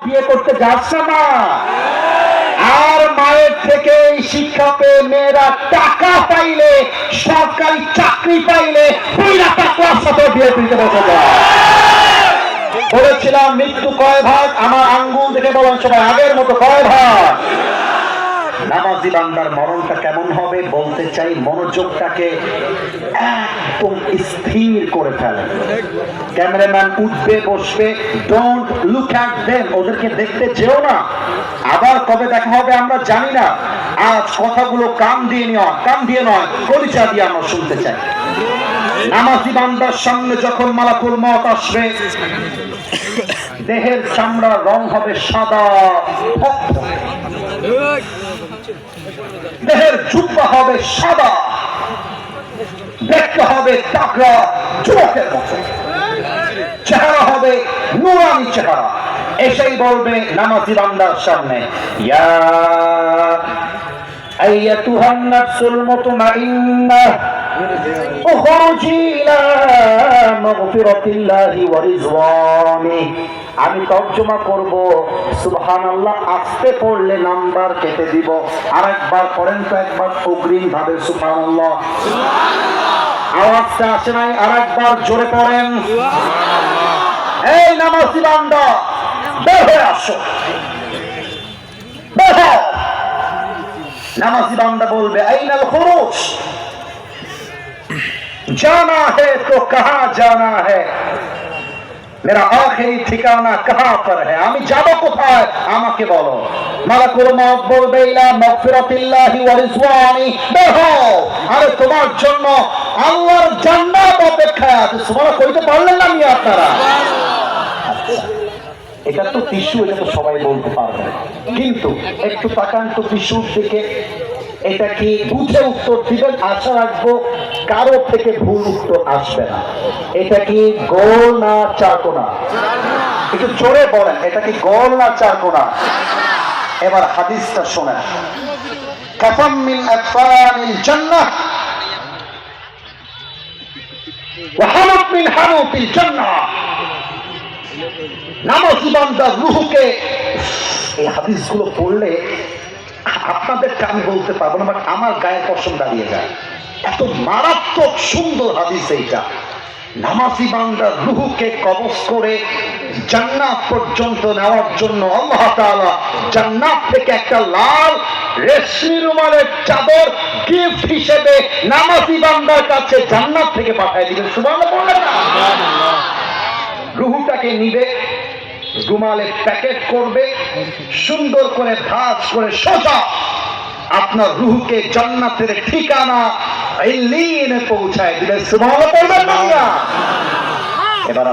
বিয়ে করতে যাচ্ছে না, আর মায়ের থেকে শিক্ষা পেয়ে মেয়েরা টাকা পাইলে, সরকারি চাকরি পাইলে সাথে বিয়ে দিতে বসে যায়। বলেছিলাম মৃত্যু কয় ভাগ, আমার আঙ্গুল দেখে বলেন সবাই আগের মতো কয় ভাগ। নামাজি বান্দার মরণটা কেমন হবে বলতে চাই, মনোযোগটাকে একদম স্থির করে ফেলেন। ক্যামেরাম্যান উঠবে বসবে, ডোন্ট লুক অ্যাট দেম, ওদেরকে দেখতে যেও না। আবার কবে দেখা হবে আমরা জানি না। আজ কথাগুলো কান দিয়ে নয় কলিজা দিয়ে আমরা শুনতে চাই। নামাজি বান্দার সামনে যখন মালাকুল মওত আসবে, দেহের চামড়ার রং হবে সাদা, দেহের জুব্বা হবে সাদা, দেখতে হবে তাকড়া যুবকের মতো, চেহারা হবে নুরানি চেহারা। এসেই বলবে নামাজি বান্দার সামনে, ইয়া আইয়াতুহান নাফসুল মুতমাইন্নাহ উখরুজি ইলা মাগফিরাতিল্লাহি ওয়া রিজওয়ানিহি। আমি তর্জমা করব, সুবহানাল্লাহ আস্তে পড়লে নাম্বার কেটে দিব, আরেকবার পড়েন তো একবার অগ্রিম ভাবে সুবহানাল্লাহ। আওয়াজটা আসে নাই, আরেকবার জোরে পড়েন। এই নামাজি বান্দা বের হয়ে আসো, বের হও। নামাজি বান্দা বলবে আইনাল খুরুজ, जाना है तो कहां जाना है, मेरा आखिरी ठिकाना कहां पर है, আমি যাব কোথায় আমাকে বলো। মালাকুল মওত বলবে ইলা মাগফিরাতিল্লাহি ওয়া রিজওয়ানি, দেখো আরে তোমার জন্য আল্লাহর জান্নাত অপেক্ষায় আছে। সুবহানাল্লাহ কইতে পারলেন না আমি আপনারা? এটা তো টিস্যু, এটা তো সবাই বলতে পারবে, কিন্তু একটু তাকান তো টিস্যুর দিকে, এটা কি বুঝে উত্তর দিবেন, আশা রাখবো কারো থেকে ভুল উত্তর আসবে না। এটা কি গোল না চারকোনা? একটু জোরে বলেন, এটা কি গোল না চারকোনা? এবার হাদিসটা শোনেন, কাফাম মিন আতফানিল জান্নাহ ওয়া হানুত মিন হানুতিল জান্নাহ। নামাজি বান্দার রূহকে, এই হাদিসগুলো পড়লে আপনাদের কান বলতে পারবো না, বাট আমার গায়ে পশম দাঁড়িয়ে যায়, এত মারাত্মক সুন্দর হাদিস এইটা। নামাজি বান্দার রূহকে কবজ করে জান্নাত পর্যন্ত নেওয়ার জন্য আল্লাহ তাআলা জান্নাত থেকে একটা লাল রেশমি রুমালের চাদর গিফট হিসেবে নামাজি বান্দার কাছে জান্নাত থেকে পাঠিয়ে দিবেন। সুবহানাল্লাহ বললেন না? রূহটাকে নিবে, রুমালে প্যাকেট করবে, সুন্দর করে ভাঁজ করে সোজা আপনার রূহকে জান্নাতের ঠিকানা ইল্লিনে পৌঁছায় দিবে। সুবহানাল্লাহ বলবেন না? এবার